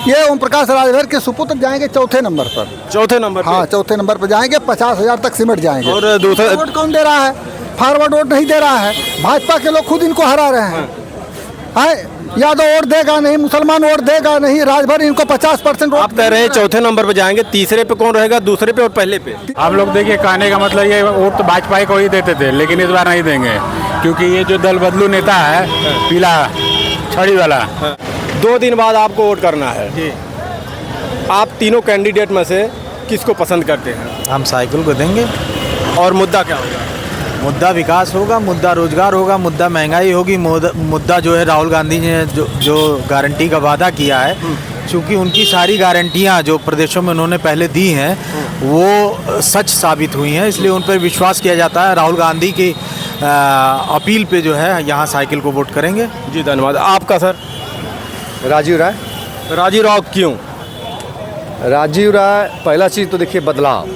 ये ओम प्रकाश राजभर के सुपुत्र जाएंगे चौथे नंबर पर। चौथे नंबर पे? हाँ, चौथे नंबर पर जाएंगे, 50,000 तक सिमट जाएंगे। और दूसरा वोट कौन दे रहा है? फॉरवर्ड वोट नहीं दे रहा है, भाजपा के लोग खुद इनको हरा रहे हैं। यादव वोट देगा नहीं, मुसलमान वोट देगा नहीं, राजभर इनको 50% आप कह रहे हैं चौथे नंबर पे जाएंगे, तीसरे पे कौन रहेगा, दूसरे पे और पहले पे? आप लोग देखिए, कहने का मतलब ये वोट तो भाजपा को ही देते थे, लेकिन इस बार नहीं देंगे, क्योंकि ये जो दल बदलू नेता है पीला छड़ी वाला। 2 दिन बाद आपको वोट करना है जी। आप तीनों कैंडिडेट में से किसको पसंद करते हैं? हम साइकिल को देंगे। और मुद्दा क्या होगा? मुद्दा विकास होगा, मुद्दा रोजगार होगा, मुद्दा महंगाई होगी, मुद्दा जो है राहुल गांधी ने जो गारंटी का वादा किया है, चूँकि उनकी सारी गारंटियां जो प्रदेशों में उन्होंने पहले दी हैं वो सच साबित हुई हैं, इसलिए उन पर विश्वास किया जाता है। राहुल गांधी की अपील पे जो है यहाँ साइकिल को वोट करेंगे। जी धन्यवाद। आपका सर? राजीव राय। राजीव राव क्यों? राजीव राय, पहला चीज़ तो देखिए बदलाव,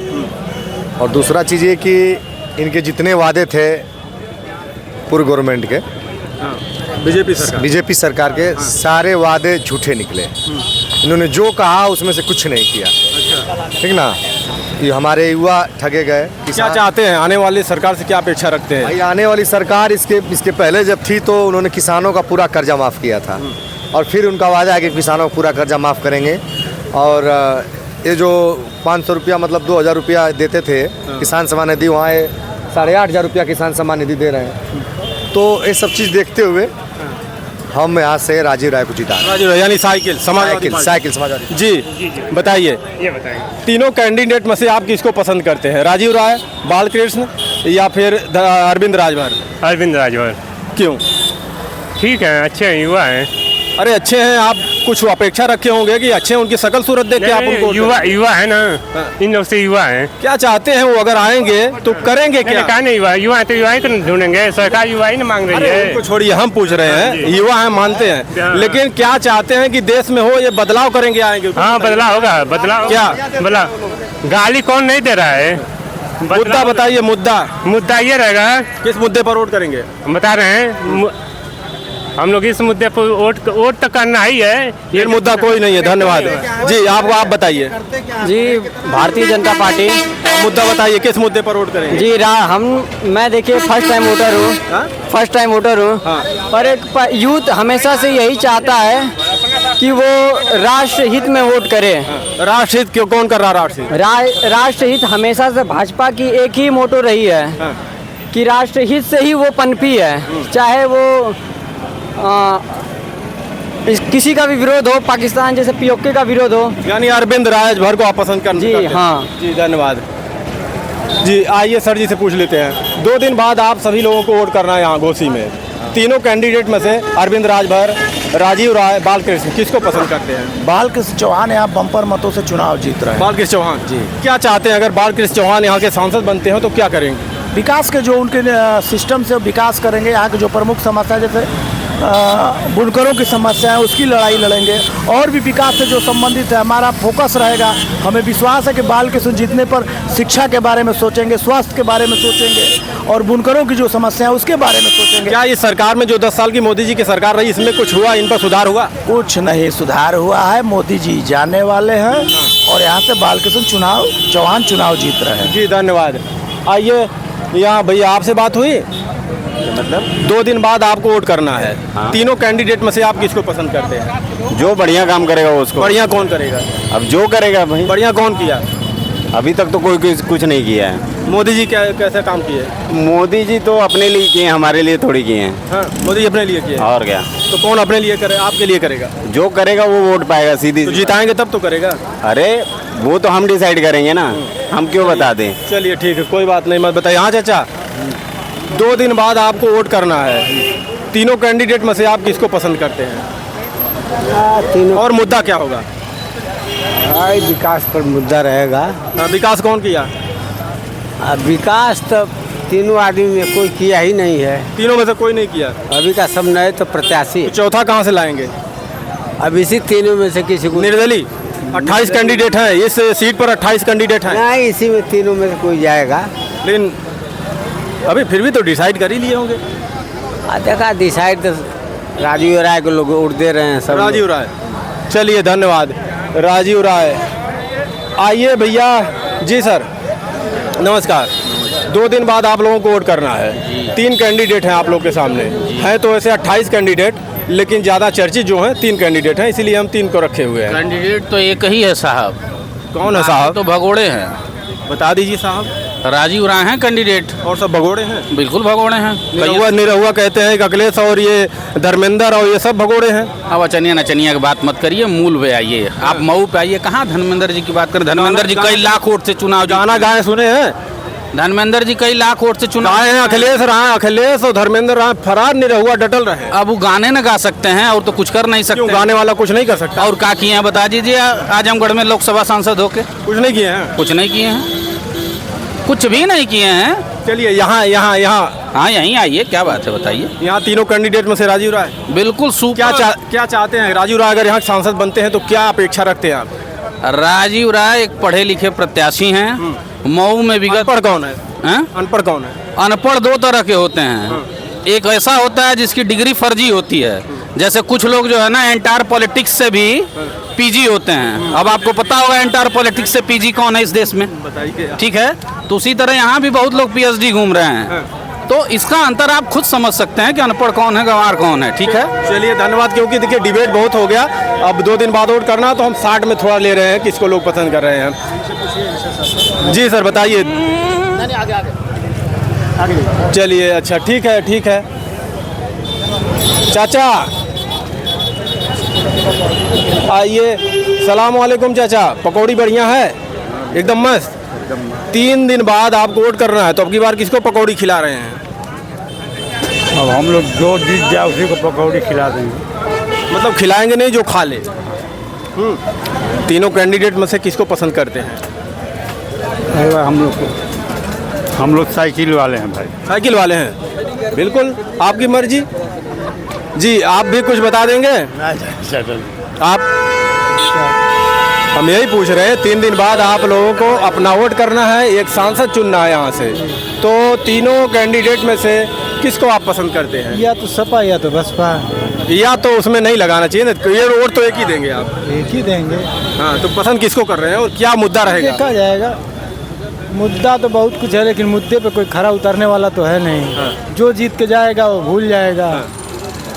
और दूसरा चीज़ ये कि इनके जितने वादे थे पूर्व गवर्नमेंट के, बीजेपी सरकार के, सारे वादे झूठे निकले। इन्होंने जो कहा उसमें से कुछ नहीं किया। ठीक ना? ये हमारे युवा ठगे गए। क्या चाहते हैं आने वाली सरकार से, क्या अपेक्षा रखते हैं? भाई आने वाली सरकार इसके पहले जब थी तो उन्होंने किसानों का पूरा कर्जा माफ़ किया था, और फिर उनका वादा है कि किसानों का पूरा कर्जा माफ़ करेंगे। और ये जो 500 रुपया मतलब 2,000 रुपया देते थे किसान सम्मान निधि, वहाँ 8,500 रुपया किसान सम्मान निधि दे रहे हैं। तो ये सब चीज़ देखते हुए हम यहाँ से राजीव राय को जिता। राजीव राय यानी साइकिल समाजवादी। जी बताइए, ये बताइए, तीनों कैंडिडेट में से आप किसको पसंद करते हैं? राजीव राय, बालकृष्ण या फिर अरविंद राजभर? अरविंद राजभर। क्यों? ठीक है, अच्छे हैं, युवा हैं। अरे अच्छे हैं, आप कुछ अपेक्षा रखे होंगे कि अच्छे हैं, उनकी शकल सूरत देख के आप उनको? युवा है ना, इन लोग से युवा हैं। क्या चाहते हैं वो? अगर आएंगे तो करेंगे क्या? कहा नहीं, युवा है तो युवा ही तो ढूंढेंगे, सरकार युवा ही ना मांग रही है। उनको छोड़िए, हम पूछ रहे हैं। युवा हैं मानते हैं, लेकिन क्या चाहते हैं कि देश में हो ये बदलाव करेंगे, आएंगे? हाँ, बदलाव होगा। बदलाव क्या? बदलाव गाली कौन नहीं दे रहा है? मुद्दा बताइए। मुद्दा ये रहेगा। किस मुद्दे पर वोट करेंगे? बता रहे हैं, हम लोग इस मुद्दे पर वोट तो करना ही है। ये मुद्दा कोई नहीं है। धन्यवाद जी। आप बताइए जी। भारतीय जनता पार्टी। मुद्दा बताइए, किस मुद्दे पर वोट करेंगे? जी मैं देखिए फर्स्ट टाइम वोटर हूँ। पर एक यूथ हमेशा से यही चाहता है कि वो राष्ट्र हित में वोट करे। राष्ट्र हित क्यों? कौन कर रहा राष्ट्र हित हमेशा से भाजपा की एक ही मोटो रही है कि राष्ट्र हित से ही वो पनपी है। चाहे वो किसी का भी विरोध हो, पाकिस्तान जैसे पीओके का विरोध हो। यानी अरविंद राजभर को आप पसंद करते हैं? जी हाँ जी धन्यवाद जी। आइए सर जी से पूछ लेते हैं। 2 दिन बाद आप सभी लोगों को वोट करना है यहाँ घोसी में। तीनों कैंडिडेट में से अरविंद राजभर, राजीव राय, बालकृष्ण, किसको पसंद करते हैं? बालकृष्ण चौहान यहाँ बम्पर मतों से चुनाव जीत रहे हैं। बालकृष्ण चौहान जी। क्या चाहते हैं अगर बालकृष्ण चौहान यहाँ के सांसद बनते हैं तो क्या करेंगे? विकास के जो उनके सिस्टम से विकास करेंगे। यहाँ के जो प्रमुख समस्या जैसे बुनकरों की समस्या है, उसकी लड़ाई लड़ेंगे। और भी विकास से जो संबंधित है हमारा फोकस रहेगा। हमें विश्वास है कि बालकृष्ण जीतने पर शिक्षा के बारे में सोचेंगे, स्वास्थ्य के बारे में सोचेंगे, और बुनकरों की जो समस्या है उसके बारे में सोचेंगे। क्या इस सरकार में जो 10 साल की मोदी जी की सरकार रही, इसमें कुछ हुआ, इन पर सुधार हुआ? कुछ नहीं सुधार हुआ है। मोदी जी जाने वाले हैं और यहाँ से बालकृष्ण चौहान चुनाव जीत रहे हैं। जी धन्यवाद। आइए यहाँ भैया, आपसे बात हुई? मतलब 2 दिन बाद आपको वोट करना है। तीनों कैंडिडेट में से आप किसको पसंद करते हैं? जो बढ़िया काम करेगा उसको। बढ़िया कौन करेगा? अब जो करेगा भाई। बढ़िया कौन किया? अभी तक तो कोई कुछ नहीं किया है। मोदी जी कैसे काम किए? मोदी जी तो अपने लिए किए, हमारे लिए थोड़ी किए हैं। हाँ, मोदी जी अपने लिए किए। और क्या? तो कौन अपने लिए करे? आपके लिए करेगा? जो करेगा वो वोट पाएगा सीधी। तो जिताएंगे तब तो करेगा। अरे वो तो हम डिसाइड करेंगे ना, हम क्यों बता दें? चलिए ठीक है, कोई बात नहीं, मत बताइए। हाँ चाचा, 2 दिन बाद आपको वोट करना है। तीनों कैंडिडेट में से आप किसको पसंद करते हैं? और मुद्दा क्या होगा? विकास पर मुद्दा रहेगा। विकास कौन किया? विकास तो तीनों आदमी में कोई किया ही नहीं है। तीनों में से कोई नहीं किया? अभी का सब नए तो प्रत्याशी। तो चौथा कहाँ से लाएंगे? अब इसी तीनों में से किसी को। निर्दलीय 28 कैंडिडेट हैं, इस सीट पर 28 कैंडिडेट हैं। नहीं, इसी में तीनों में से कोई जाएगा। लेकिन अभी फिर भी तो डिसाइड कर ही लिए होंगे। देखा डिसाइड तो राजीव राय को लोग वोट दे रहे हैं सब। राजीव राय चलिए धन्यवाद। राजीव राय, आइए भैया जी सर, नमस्कार। 2 दिन बाद आप लोगों को वोट करना है। 3 कैंडिडेट हैं आप लोग के सामने, हैं तो ऐसे 28 कैंडिडेट, लेकिन ज़्यादा चर्चित जो हैं 3 कैंडिडेट हैं, इसीलिए हम 3 को रखे हुए हैं। कैंडिडेट तो एक ही है साहब। कौन है साहब? तो भगोड़े हैं। बता दीजिए साहब। राजीव राय हैं कैंडिडेट। और सब भगोड़े हैं? बिल्कुल भगोड़े हैं। निरहुआ कहते हैं कि अखिलेश और ये धर्मेंद्र और ये सब भगोड़े हैं। अब अचनिया नचनिया की बात मत करिए, मूल पे आइए। आप मऊ पे आइए। कहाँ धर्मेंद्र जी की बात करें? धर्मेंद्र जी कई लाख वोट से चुनाव गाना गाए सुने हैं? धर्मेंद्र जी कई लाख वोट से चुनाव गाए हैं। अखिलेश और धर्मेंद्र राय फरार, निरहुआ डटल रहे। अब वो गाने न गा सकते हैं और तो कुछ कर नहीं सकते। क्यों? गाने वाला कुछ नहीं कर सकता। और क्या किए हैं बता दीजिए। आजमगढ़ में लोकसभा सांसद होके कुछ नहीं किए हैं। कुछ नहीं किए हैं, कुछ भी नहीं किए हैं। चलिए यहाँ हाँ यहीं आइए, क्या बात है बताइए। यहाँ तीनों कैंडिडेट में से राजीव राय बिल्कुल क्या चाहते हैं? राजीव राय अगर यहाँ सांसद बनते हैं तो क्या अपेक्षा रखते हैं आप? राजीव राय एक पढ़े लिखे प्रत्याशी हैं। मऊ में विगत अनपढ़ कौन है? अनपढ़ कौन है? अनपढ़ 2 तरह के होते हैं। एक ऐसा होता है जिसकी डिग्री फर्जी होती है, जैसे कुछ लोग जो है ना एंटायर पॉलिटिक्स से भी पीजी होते हैं। अब आपको पता होगा एंटायर पॉलिटिक्स से पीजी कौन है इस देश में, ठीक है? तो उसी तरह यहाँ भी बहुत लोग पीएचडी घूम रहे हैं। तो इसका अंतर आप खुद समझ सकते हैं कि अनपढ़ कौन है, गंवार कौन है, ठीक है? चलिए धन्यवाद। क्योंकि देखिए डिबेट बहुत हो गया, अब 2 दिन बाद वोट करना, तो हम 60 में थोड़ा ले रहे हैं किसको लोग पसंद कर रहे हैं। जी सर बताइए। चलिए अच्छा ठीक है। चाचा आइए। सलाम वालेकुम चाचा। पकौड़ी बढ़िया है? एकदम मस्त। 3 दिन बाद आपको वोट करना है, तो अब की बार किसको पकौड़ी खिला रहे हैं? अब हम लोग जो जीत जाए उसी को पकौड़ी खिला देंगे। मतलब खिलाएंगे नहीं, जो खा ले। तीनों कैंडिडेट में से किसको पसंद करते हैं? हम लोग साइकिल वाले हैं भाई। साइकिल वाले हैं, बिल्कुल आपकी मर्जी। जी आप भी कुछ बता देंगे? आप हम यही पूछ रहे हैं। 3 दिन बाद आप लोगों को अपना वोट करना है, एक सांसद चुनना है यहाँ से, तो तीनों कैंडिडेट में से किसको आप पसंद करते हैं? या तो सपा या तो बसपा। या तो उसमें नहीं लगाना चाहिए ना, ये वोट तो एक ही देंगे आप? एक ही देंगे। हाँ, तो पसंद किसको कर रहे हैं और क्या मुद्दा रहेगा? देखा जाएगा। मुद्दा तो बहुत कुछ है, लेकिन मुद्दे पे कोई खरा उतरने वाला तो है नहीं। जो जीत के जाएगा वो भूल जाएगा।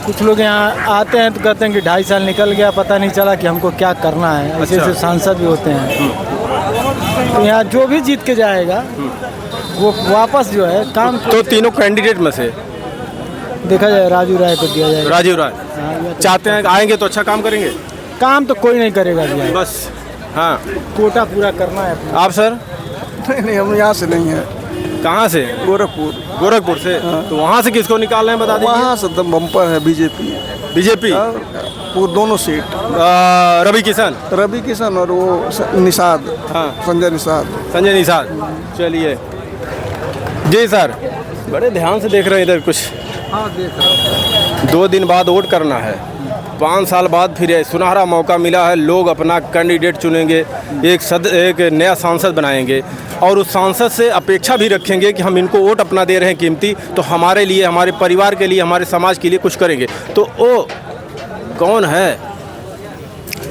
कुछ लोग यहाँ आते हैं तो कहते हैं कि 2.5 साल निकल गया, पता नहीं चला कि हमको क्या करना है। ऐसे ऐसे सांसद भी होते हैं। तो यहाँ जो भी जीत के जाएगा वो वापस जो है काम। तो तीनों कैंडिडेट में से देखा जाए राजीव राय को दिया जाएगा। राजीव राय चाहते हैं आएंगे तो अच्छा काम करेंगे? काम तो कोई नहीं करेगा बस। हाँ, कोटा पूरा करना है अपना। आप सर? नहीं हम यहाँ से नहीं है। कहाँ से? गोरखपुर से। तो वहाँ से किसको निकाल रहे हैं बता दीजिए। वहाँ से एकदम बम्पर है बीजेपी। वो दोनों सीट। रवि किशन और वो निषाद। हाँ, संजय निषाद। चलिए जी सर, बड़े ध्यान से देख रहे हैं इधर कुछ। हाँ देख रहे। 2 दिन बाद वोट करना है, 5 साल बाद फिर सुनहरा मौका मिला है। लोग अपना कैंडिडेट चुनेंगे, एक नया सांसद बनाएंगे और उस सांसद से अपेक्षा भी रखेंगे कि हम इनको वोट अपना दे रहे हैं कीमती, तो हमारे लिए, हमारे परिवार के लिए, हमारे समाज के लिए कुछ करेंगे। तो वो कौन है?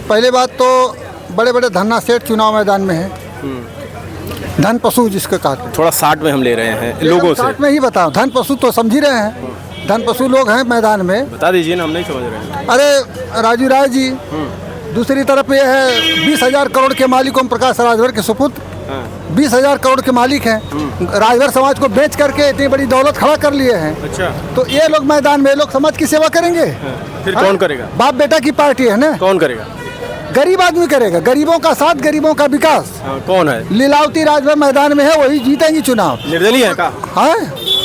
पहले बात तो बड़े बड़े धन्ना सेठ चुनाव मैदान में है। धन पशु जिसके कहते हैं। थोड़ा 60 में हम ले रहे हैं लोगों से। 60 में ही बताओ। धन पशु तो समझ ही रहे हैं। धन पशु लोग हैं मैदान में। बता दीजिए ना, हम नहीं समझ रहे हैं। अरे राजीव राय जी, दूसरी तरफ ये है 20,000 करोड़ के मालिक ओम प्रकाश राजभर के सुपुत्र। 20,000 करोड़ के मालिक हैं। राजभर समाज को बेच करके इतनी बड़ी दौलत खड़ा कर लिए हैं। अच्छा, तो ये लोग मैदान में, लोग समाज की सेवा करेंगे। फिर कौन करेगा? बाप बेटा की पार्टी है ना। कौन करेगा? गरीब आदमी करेगा। गरीबों का साथ, गरीबों का विकास। कौन है? लीलावती राजभर मैदान में है, वही जीतेंगी चुनाव। निर्दलीय है का? हाँ,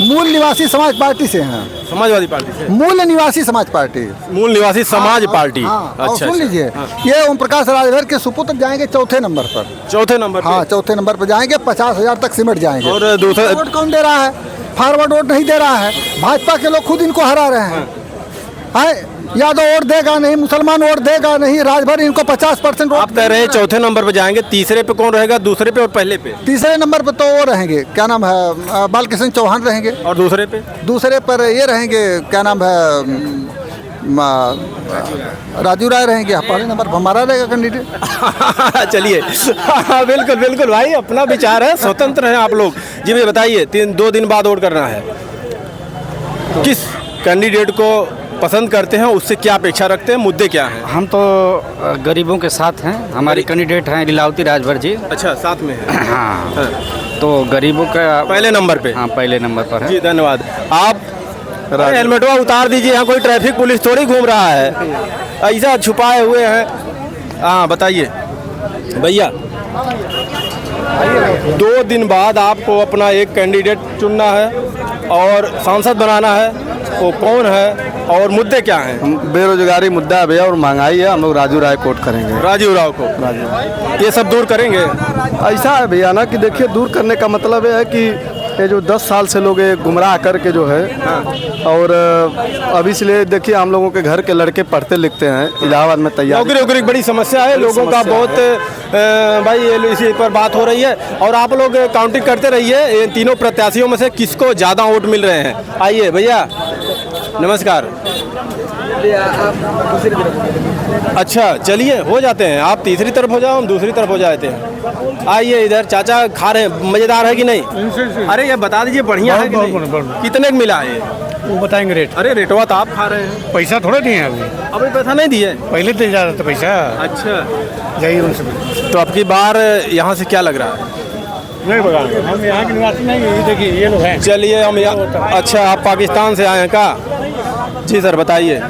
मूल निवासी समाज पार्टी से हैं। समाजवादी पार्टी से? मूल निवासी समाज पार्टी। मूल निवासी समाज पार्टी। अच्छा, सुन लीजिए। ये ओम प्रकाश राजभर के सुपुत्र जाएंगे चौथे नंबर पर। चौथे नंबर? हाँ, चौथे नंबर पर जाएंगे। 50,000 तक सिमट जाएंगे। और दूसरा वोट कौन दे रहा है? फॉरवर्ड वोट नहीं दे रहा है। भाजपा के लोग खुद इनको हरा रहे हैं। यादव वोट देगा नहीं, मुसलमान वोट देगा नहीं, राजभर इनको 50% आप कह रहे हैं चौथे नंबर पे जाएंगे। तीसरे पे कौन रहेगा? दूसरे पे और पहले पे? तीसरे नंबर पे तो वो रहेंगे, क्या नाम है, बालकृष्ण चौहान रहेंगे। और दूसरे पे? दूसरे पर ये रहेंगे, क्या नाम है, राजू राय रहेंगे, पहले नंबर पर हमारा रहेगा कैंडिडेट। चलिए बिल्कुल बिल्कुल भाई, अपना विचार है, स्वतंत्र हैं आप लोग। जी भैया बताइए, 2 दिन बाद वोट करना है, किस कैंडिडेट को पसंद करते हैं, उससे क्या अपेक्षा रखते हैं, मुद्दे क्या हैं? हम तो गरीबों के साथ हैं, हमारी कैंडिडेट हैं लीलावती राजभर जी। अच्छा, साथ में है। हाँ, तो गरीबों का पहले नंबर पे। हाँ, पहले नंबर पर है जी धन्यवाद। आप हेलमेटवा उतार दीजिए, यहाँ कोई ट्रैफिक पुलिस थोड़ी घूम रहा है, ऐसा छुपाए हुए हैं। हाँ बताइए भैया, 2 दिन बाद आपको अपना एक कैंडिडेट चुनना है और सांसद बनाना है, वो कौन है और मुद्दे क्या हैं? बेरोजगारी मुद्दा है भैया और महंगाई है, हम लोग राजू राय कोट करेंगे। राजीव राव को ये सब दूर करेंगे। ऐसा है भैया ना कि देखिए, दूर करने का मतलब है कि ये जो 10 साल से लोग ये गुमराह करके जो है, और अभी इसलिए देखिए हम लोगों के घर के लड़के पढ़ते लिखते हैं, इलाहाबाद में तैयार, नौकरी वोकरी की बड़ी समस्या है लोगों का, बहुत भाई ये इसी पर बात हो रही है। और आप लोग काउंटिंग करते रहिए, इन तीनों प्रत्याशियों में से किसको ज़्यादा वोट मिल रहे हैं। आइए भैया नमस्कार। अच्छा चलिए, हो जाते हैं, आप तीसरी तरफ हो जाओ, हम दूसरी तरफ हो जाते हैं। आइए इधर, चाचा खा रहे हैं, मज़ेदार है कि नहीं? अरे ये बता दीजिए, बढ़िया है कि नहीं? कितने का मिला है? वो बताएंगे रेट। अरे रेटवा तो आप खा रहे हैं, पैसा थोड़ा दिए अभी, अभी पैसा नहीं दिए, पहले दे जा रहा था पैसा। अच्छा जाइए उनसे। तो अब की बार यहाँ से क्या लग रहा है? नहीं बगाएंगे, हम यहाँ के निवासी नहीं, ये देखिए ये लोग हैं। चलिए हम यहाँ, अच्छा आप पाकिस्तान से आए हैं का? जी सर बताइए।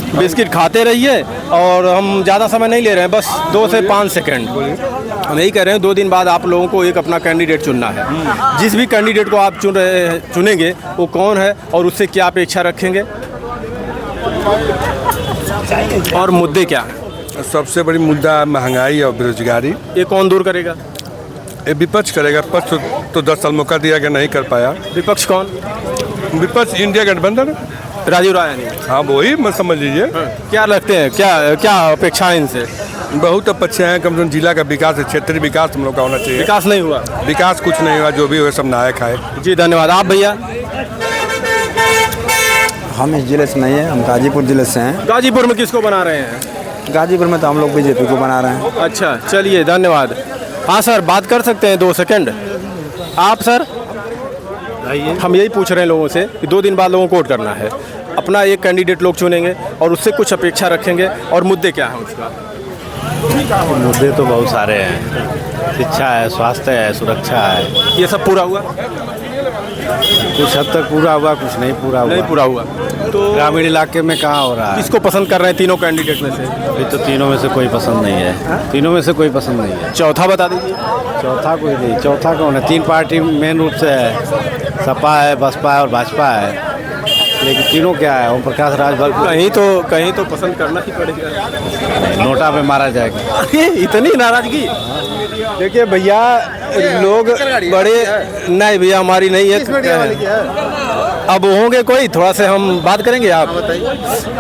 बिस्किट खाते रहिए और हम ज़्यादा समय नहीं ले रहे हैं, बस 2 से 5 सेकंड। हम यही कह रहे हैं, 2 दिन बाद आप लोगों को एक अपना कैंडिडेट चुनना है। जिस भी कैंडिडेट को आप चुनेंगे वो कौन है और उससे क्या अपेक्षा रखेंगे और मुद्दे क्या हैं? सबसे बड़ी मुद्दा महंगाई और बेरोजगारी। ये कौन दूर करेगा? ये विपक्ष करेगा। पक्ष तो 10 साल मौका दिया गया, नहीं कर पाया। विपक्ष कौन? विपक्ष इंडिया गठबंधन, राजीव राय ने। हाँ वही मत समझ लीजिए। क्या लगते हैं, क्या अपेक्षा है इनसे? बहुत अपेक्षा है, कम से कम जिला का विकास, क्षेत्रीय विकास हम लोग का होना चाहिए। विकास नहीं हुआ? विकास कुछ नहीं हुआ, जो भी हुआ सब नायक है। जी धन्यवाद। आप भैया? हम इस जिले से नहीं है, हम गाजीपुर जिले से हैं। गाजीपुर में किसको बना रहे हैं? गाजीपुर में तो हम लोग बीजेपी को बना रहे हैं। अच्छा चलिए धन्यवाद। हाँ सर, बात कर सकते हैं 2 सेकंड? आप सर? हम यही पूछ रहे हैं लोगों से कि 2 दिन बाद लोगों को वोट करना है, अपना एक कैंडिडेट लोग चुनेंगे और उससे कुछ अपेक्षा रखेंगे और मुद्दे क्या हैं उसका? मुद्दे तो बहुत सारे हैं, शिक्षा है, स्वास्थ्य है, सुरक्षा है। ये सब पूरा हुआ? कुछ हद तक पूरा हुआ, कुछ नहीं पूरा हुआ। नहीं पूरा हुआ तो ग्रामीण इलाके में कहाँ हो रहा है? किसको पसंद कर रहे हैं तीनों कैंडिडेट में से? अभी तो तीनों में से कोई पसंद नहीं है। तीनों में से कोई पसंद नहीं है। चौथा बता दीजिए। चौथा कोई नहीं। चौथा कौन है? 3 पार्टी मेन रूप से है, सपा है, बसपा है और भाजपा है, लेकिन तीनों क्या है? ओम प्रकाश राजभर कहीं तो पसंद करना ही पड़ेगा। नोटा पे मारा जाएगा। इतनी नाराजगी? देखिए भैया, लोग बड़े, नहीं भैया हमारी नहीं है, अब होंगे कोई, थोड़ा से हम बात करेंगे। आप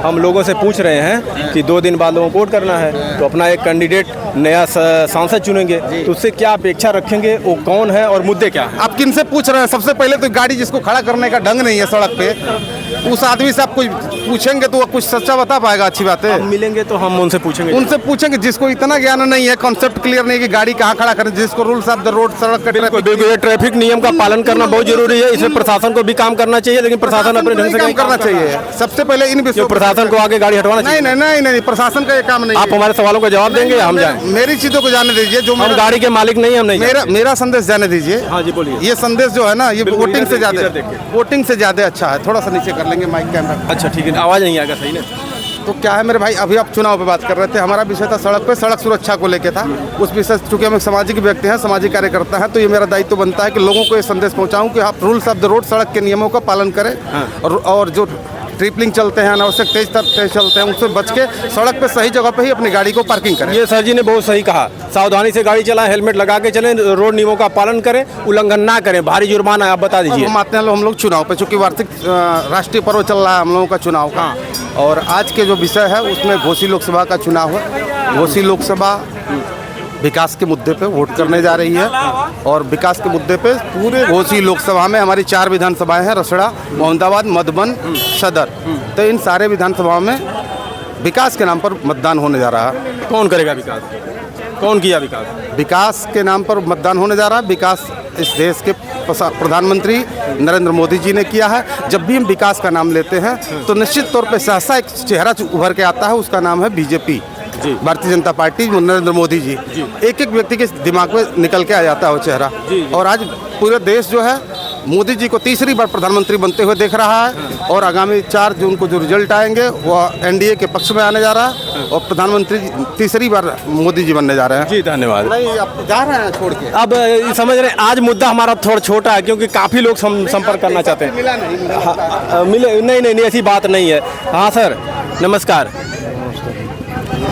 हम लोगों से पूछ रहे हैं कि 2 दिन बाद लोगों को वोट करना है, तो अपना एक कैंडिडेट नया सांसद चुनेंगे, तो उससे क्या अपेक्षा रखेंगे, वो कौन है और मुद्दे क्या हैं? आप किन से पूछ रहे हैं? सबसे पहले तो गाड़ी जिसको खड़ा करने का ढंग नहीं है सड़क पे, उस आदमी से आप कुछ पूछेंगे तो वो कुछ सच्चा बता पाएगा। अच्छी बात है, मिलेंगे तो हम उनसे पूछेंगे। उनसे पूछेंगे जिसको इतना ज्ञान नहीं है, कॉन्सेप्ट क्लियर नहीं कि गाड़ी कहाँ खड़ा करें, जिसको रूल्स ऑफ द रोड, सड़क का ट्रैफिक नियम का पालन करना बहुत जरूरी है। इसमें प्रशासन को भी काम करना चाहिए, लेकिन प्रशासन अपने ढंग से काम करना चाहिए। सबसे पहले इन विषयों, प्रशासन को आगे गाड़ी हटवाना चाहिए। नहीं, प्रशासन का ये काम नहीं। आप हमारे सवालों का जवाब देंगे, हम जाएं। मेरी चीजों को जाने दीजिए, जो हम गाड़ी के मालिक नहीं, हम नहीं। मेरा संदेश जाने दीजिए। हाँ जी बोलिए। ये संदेश जो है ना, ये वोटिंग से ज्यादा अच्छा है। थोड़ा सा नीचे कर लेंगे माइक कैमरा। अच्छा ठीक है, आवाज नहीं आएगा, सही ना? तो क्या है मेरे भाई, अभी आप चुनाव पे बात कर रहे थे, हमारा विषय था सड़क पे, सड़क सुरक्षा को लेके था। उस विषय, चूंकि हम एक सामाजिक व्यक्ति हैं, सामाजिक कार्यकर्ता हैं, तो ये मेरा दायित्व बनता है कि लोगों को ये संदेश पहुंचाऊं कि आप रूल्स ऑफ द रोड, सड़क के नियमों का पालन करें। और जो ट्रिपलिंग चलते हैं, अनावश्यक तेज चलते हैं, उससे बच के सड़क पे सही जगह पे ही अपनी गाड़ी को पार्किंग करें। ये सर जी ने बहुत सही कहा, सावधानी से गाड़ी चलाएं, हेलमेट लगा के चलें, रोड नियमों का पालन करें, उल्लंघन ना करें, भारी जुर्माना। आप बता दीजिए। हम आते हैं हम लोग चुनाव पे, चूंकि वार्षिक राष्ट्रीय पर्व चल रहा है हम लोगों का चुनाव का, और आज के जो विषय है उसमें घोसी लोकसभा का चुनाव है। घोसी लोकसभा विकास के मुद्दे पे वोट करने जा रही है। और विकास के मुद्दे पे पूरे घोसी लोकसभा में हमारी 4 विधानसभाएं हैं, रसड़ा, मोहम्मदाबाद, मधुबन, सदर। तो इन सारे विधानसभाओं में विकास के नाम पर मतदान होने जा रहा है। कौन करेगा विकास? कौन किया विकास? विकास के नाम पर मतदान होने जा रहा है। विकास इस देश के प्रधानमंत्री नरेंद्र मोदी जी ने किया है। जब भी हम विकास का नाम लेते हैं तो निश्चित तौर पे सहसा एक चेहरा उभर के आता है, उसका नाम है बीजेपी, भारतीय जनता पार्टी, नरेंद्र मोदी जी। एक एक व्यक्ति के दिमाग में निकल के आ जाता है वो चेहरा। और आज पूरे देश जो है मोदी जी को तीसरी बार प्रधानमंत्री बनते हुए देख रहा है। और आगामी 4 जून को जो रिजल्ट आएंगे वो एनडीए के पक्ष में आने जा रहा है और प्रधानमंत्री तीसरी बार मोदी जी बनने जा रहे हैं। जी धन्यवाद। नहीं, आप जा रहे हैं छोड़ के। अब समझ रहे हैं आज मुद्दा हमारा थोड़ा छोटा है क्योंकि काफ़ी लोग संपर्क करना चाहते हैं। मिला नहीं मिले नहीं, ऐसी बात नहीं है। हाँ सर नमस्कार।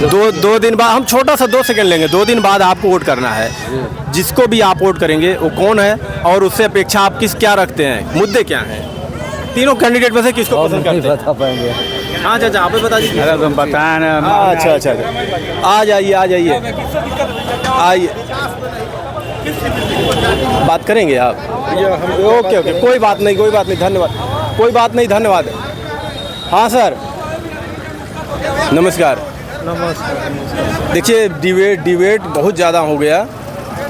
दो दिन बाद हम छोटा सा 2 सेकंड लेंगे। 2 दिन बाद आपको वोट करना है। जिसको भी आप वोट करेंगे वो कौन है और उससे अपेक्षा आप क्या रखते हैं, मुद्दे क्या हैं? तीनों कैंडिडेट में से किसको पसंद करते हैं? बता पाएंगे। हाँ चाचा आप ही बता दीजिए। अरे तुम बताएं ना। अच्छा आ जाइए आइए बात करेंगे आप। ओके कोई बात नहीं धन्यवाद। हाँ सर नमस्कार। देखिए डिबेट बहुत ज़्यादा हो गया,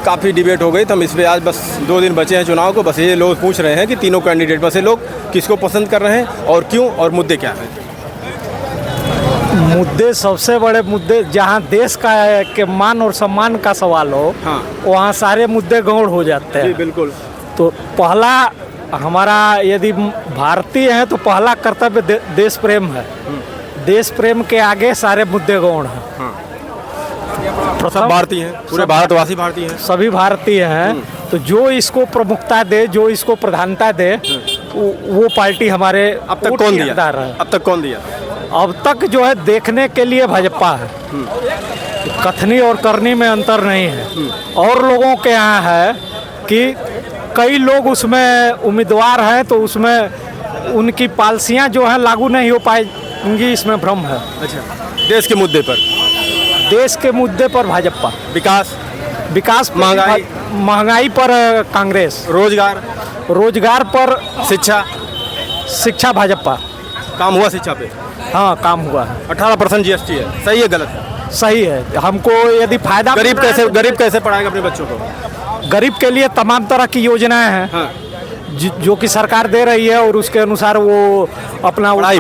काफ़ी डिबेट हो गई। तो हम इस पर आज बस 2 दिन बचे हैं चुनाव को। बस ये लोग पूछ रहे हैं कि तीनों कैंडिडेट में से लोग किसको पसंद कर रहे हैं और क्यों, और मुद्दे क्या हैं? मुद्दे सबसे बड़े मुद्दे जहाँ देश का के मान और सम्मान का सवाल हो, हाँ। वहाँ सारे मुद्दे गौड़ हो जाते हैं। जी बिल्कुल। तो पहला हमारा यदि भारतीय हैं तो पहला कर्तव्य देश प्रेम है। देश प्रेम के आगे सारे मुद्दे गौण हैं। सब भारतीय हैं, पूरे भारतवासी भारतीय हैं, सभी भारतीय हैं। तो जो इसको प्रमुखता दे, जो इसको प्रधानता दे, वो पार्टी हमारे अब तक कौन दिया? अब तक जो है देखने के लिए भाजपा है। कथनी और करनी में अंतर नहीं है। और लोगों के यहाँ है कि कई लोग उसमें उम्मीदवार हैं तो उसमें उनकी पॉलिसियाँ जो हैं लागू नहीं हो पाएंगी, इसमें भ्रम है। अच्छा, देश के मुद्दे पर भाजपा, विकास, महंगाई पर कांग्रेस, रोजगार पर, शिक्षा भाजपा। काम हुआ शिक्षा पे? हाँ काम हुआ है। 18% GST है, सही है गलत है? सही है। हमको यदि फायदा गरीब कैसे पढ़ाएगा अपने बच्चों को? गरीब के लिए तमाम तरह की योजनाएं हैं। हाँ। जो कि सरकार दे रही है और उसके अनुसार वो अपना पढ़ाई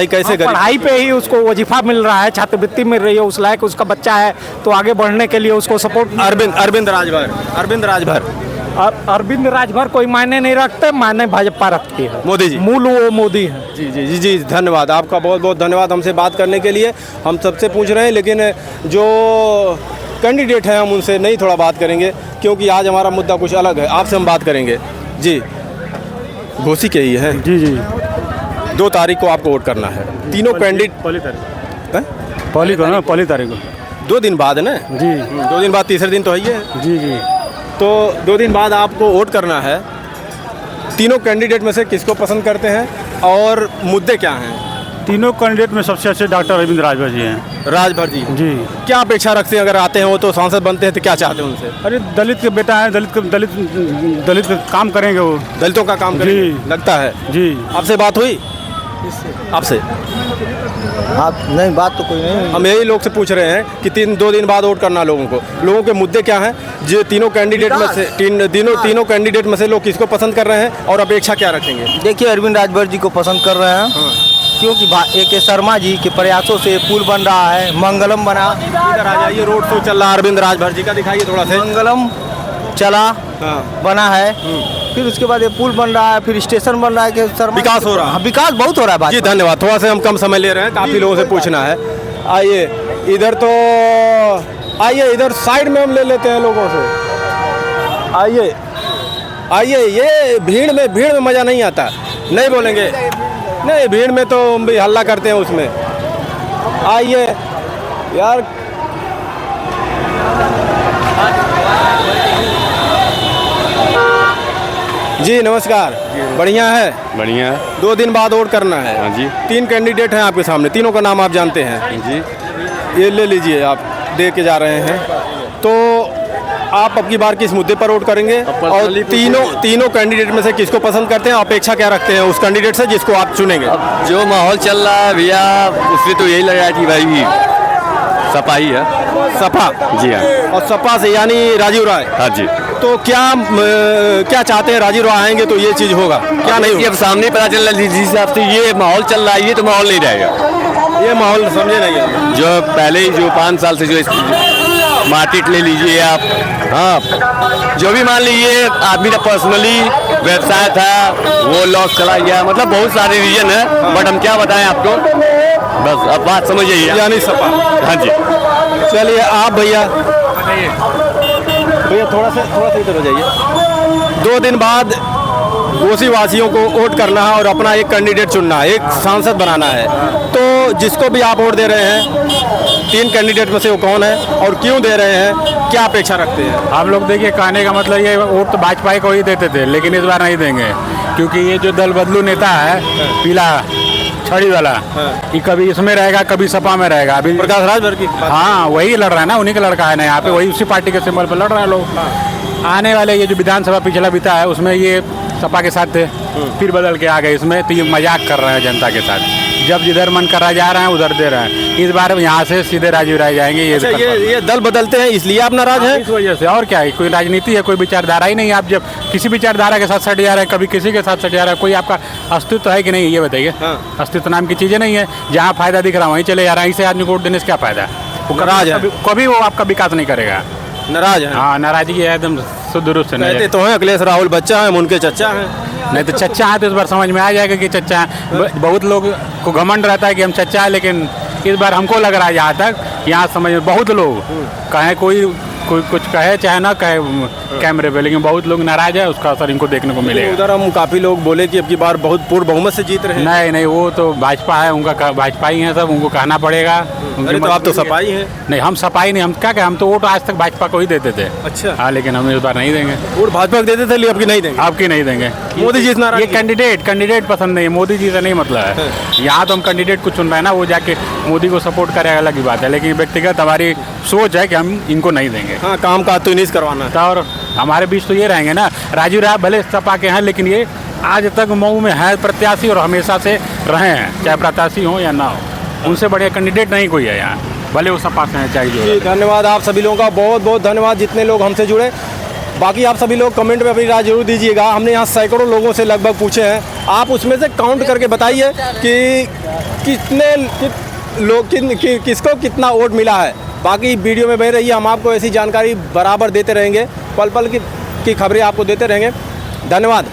कैसे करें? पढ़ाई पे ही उसको वजीफा मिल रहा है, छात्रवृत्ति मिल रही है, उस लायक उसका बच्चा है तो आगे बढ़ने के लिए उसको सपोर्ट। अरविंद राजभर कोई मायने नहीं रखते, मायने भाजपा रखती है। मोदी जी, मूल वो मोदी है। जी धन्यवाद आपका, बहुत धन्यवाद हमसे बात करने के लिए। हम सबसे पूछ रहे हैं लेकिन जो कैंडिडेट हैं हम उनसे नहीं थोड़ा बात करेंगे क्योंकि आज हमारा मुद्दा कुछ अलग है। आपसे हम बात करेंगे। जी घोसी के ही है? जी 2 तारीख को आपको वोट करना है। तीनों कैंडिडेट पहली तारीख को 2 दिन बाद है ना? जी 2 दिन बाद, तीसरे दिन तो है ही है। जी तो 2 दिन बाद आपको वोट करना है। तीनों कैंडिडेट में से किसको पसंद करते हैं और मुद्दे क्या हैं? तीनों कैंडिडेट में सबसे अच्छे डॉक्टर अरविंद राजभर जी हैं। राजभर जी क्या अपेक्षा रखते हैं? अगर आते हैं वो तो सांसद बनते हैं तो क्या चाहते हैं उनसे? अरे दलित के बेटा है, दलित का काम करेंगे, वो दलितों का काम करेंगे लगता है। जी आपसे बात हुई? आपसे नहीं, बात तो कोई नहीं। हम यही लोग से पूछ रहे हैं कि 2 दिन बाद वोट करना लोगों के मुद्दे क्या हैं? जो तीनों कैंडिडेट में से तीनों कैंडिडेट में से लोग किसको पसंद कर रहे हैं और अपेक्षा क्या रखेंगे? देखिए अरविंद राजभर जी को पसंद कर रहे हैं। क्योंकि AK शर्मा जी के प्रयासों से पुल बन रहा है, मंगलम बना। इधर आ जाइए, रोड शो चल रहा है अरविंद राजभर जी का, दिखाइए थोड़ा सा। मंगलम चला, बना है, फिर उसके बाद ये पुल बन रहा है, फिर स्टेशन बन रहा है कि शर्मा विकास हो रहा है। विकास बहुत हो रहा है। जी धन्यवाद। थोड़ा सा हम कम समय ले रहे हैं, काफ़ी लोगों से पूछना है। आइए इधर साइड में हम ले लेते हैं लोगों से। आइए ये भीड़ में मज़ा नहीं आता। नहीं बोलेंगे? नहीं, भीड़ में तो हम भी हल्ला करते हैं उसमें। आइए यार, जी नमस्कार। बढ़िया है? बढ़िया है। 2 दिन बाद वोट करना है। हाँ जी। 3 कैंडिडेट हैं आपके सामने, तीनों का नाम आप जानते हैं? जी। ये ले लीजिए, आप दे के जा रहे हैं। तो आप अब की बार किस मुद्दे पर वोट करेंगे और तीनों कैंडिडेट में से किसको पसंद करते हैं? अपेक्षा क्या रखते हैं उस कैंडिडेट से जिसको आप चुनेंगे? जो माहौल चल रहा है भैया उसमें तो यही लग रहा है कि भाई सपा ही है। सपा? जी हाँ। और सपा से यानी राजीव राय? हाँ जी। तो क्या चाहते हैं? राजीव राय आएंगे तो ये चीज़ होगा, क्या नहीं होगा? अब सामने पता चल रहा है जिस हिसाब से ये माहौल चल रहा है, ये तो माहौल नहीं रहेगा। ये माहौल समझे नहीं है जो पहले ही जो 5 साल से जो मार्केट ले लीजिए आप, हाँ, जो भी मान लीजिए आदमी का पर्सनली व्यवसाय था वो लॉस चला गया, मतलब बहुत सारे रीजन है, बट हम क्या बताएं आपको, बस अब बात समझ जाइए। यानी सपा? हाँ जी। चलिए आप भैया थोड़ा सा इधर हो जाइए। 2 दिन बाद घोसी वासियों को वोट करना है और अपना एक कैंडिडेट चुनना है, एक सांसद बनाना है। तो जिसको भी आप वोट दे रहे हैं, 3 कैंडिडेट में से वो कौन है और क्यों दे रहे हैं, क्या अपेक्षा रखते हैं? हम लोग देखिए, कहने का मतलब ये वोट तो भाजपा को ही देते थे, लेकिन इस बार नहीं देंगे, क्योंकि ये जो दल बदलू नेता है पीला छड़ी वाला, ये कभी इसमें रहेगा कभी सपा में रहेगा। अभी प्रकाश राजभर की? हाँ, वही लड़ रहा है ना, उन्हीं का लड़का है ना यहाँ पे, वही उसी पार्टी के सिंबल पर लड़ रहे हैं लोग। आने वाले ये जो विधानसभा पिछला बीता है उसमें ये सपा के साथ थे, फिर बदल के आ गए इसमें, तो ये मजाक कर रहे हैं जनता के साथ। जब जिधर मन कर रहा जा रहे हैं उधर दे रहे हैं। इस बार यहाँ से सीधे राजीव राय जाएंगे। ये दल बदलते हैं इसलिए आप नाराज हैं? इस वजह से, और क्या है, कोई राजनीति है, कोई विचारधारा ही नहीं है। आप जब किसी विचारधारा के साथ सट जा रहे हैं, कभी किसी के साथ सट जा रहा है, कोई आपका अस्तित्व है कि नहीं, ये बताइए। अस्तित्व नाम की चीज़ें नहीं है, जहाँ फायदा दिख रहा है वहीं चले जा रहा है। इसे आदमी को वोट देने से क्या फायदा? वो नाराज है, कभी वो आपका विकास नहीं करेगा। नाराज है? हाँ, नाराजगी है एकदम शुद्ध रूप से। कहते तो हैं अखिलेश राहुल बच्चा है, उनके चच्चा हैं। नहीं तो चच्चा है तो इस बार समझ में आ जाएगा कि चच्चा है। बहुत लोग को घमंड रहता है कि हम चच्चा है, लेकिन इस बार हमको लग रहा है यहाँ तक, यहाँ समझ में बहुत लोग कहें, कोई कुछ कहे चाहे ना कहे कैमरे पे, लेकिन बहुत लोग नाराज है, उसका असर इनको देखने को मिलेगा। उधर हम काफ़ी लोग बोले कि अब की बार बहुत पूर्ण बहुमत से जीत रहे हैं। नहीं, वो तो भाजपा है, उनका भाजपा ही है सब, उनको कहना पड़ेगा। तो आप तो सपा ही हैं? नहीं, हम सपा ही नहीं, हम क्या कहें, हम तो वोट आज तक भाजपा को ही देते थे। अच्छा। हाँ, लेकिन हम इस बार नहीं देंगे। वोट भाजपा को देते थे, लेकिन आपकी नहीं देंगे? आपकी नहीं देंगे। मोदी जी ये कैंडिडेट पसंद नहीं है, मोदी जी से नहीं मतलब है। यहाँ तो हम कैंडिडेट को चुन रहे हैं ना, वो जाके मोदी को सपोर्ट करेगा अलग ही बात है, लेकिन व्यक्तिगत हमारी सोच है कि हम इनको नहीं देंगे। हाँ, काम का तो इन्हीं से करवाना है। और हमारे बीच तो ये रहेंगे ना, राजीव राय भले सपा के हैं, लेकिन ये आज तक मऊ में है प्रत्याशी और हमेशा से रहे हैं, चाहे प्रत्याशी हो या ना हो। उनसे बढ़िया कैंडिडेट नहीं कोई है यहाँ, भले वो सपा से हैं चाहिए। धन्यवाद आप सभी लोगों का, बहुत बहुत धन्यवाद जितने लोग हमसे जुड़े। बाकी आप सभी लोग कमेंट में अपनी राय जरूर दीजिएगा। हमने यहाँ सैकड़ों लोगों से लगभग पूछे हैं, आप उसमें से काउंट करके बताइए कि किसको कितना वोट मिला है। बाकी वीडियो में बने रहिए, हम आपको ऐसी जानकारी बराबर देते रहेंगे, पल पल की खबरें आपको देते रहेंगे। धन्यवाद।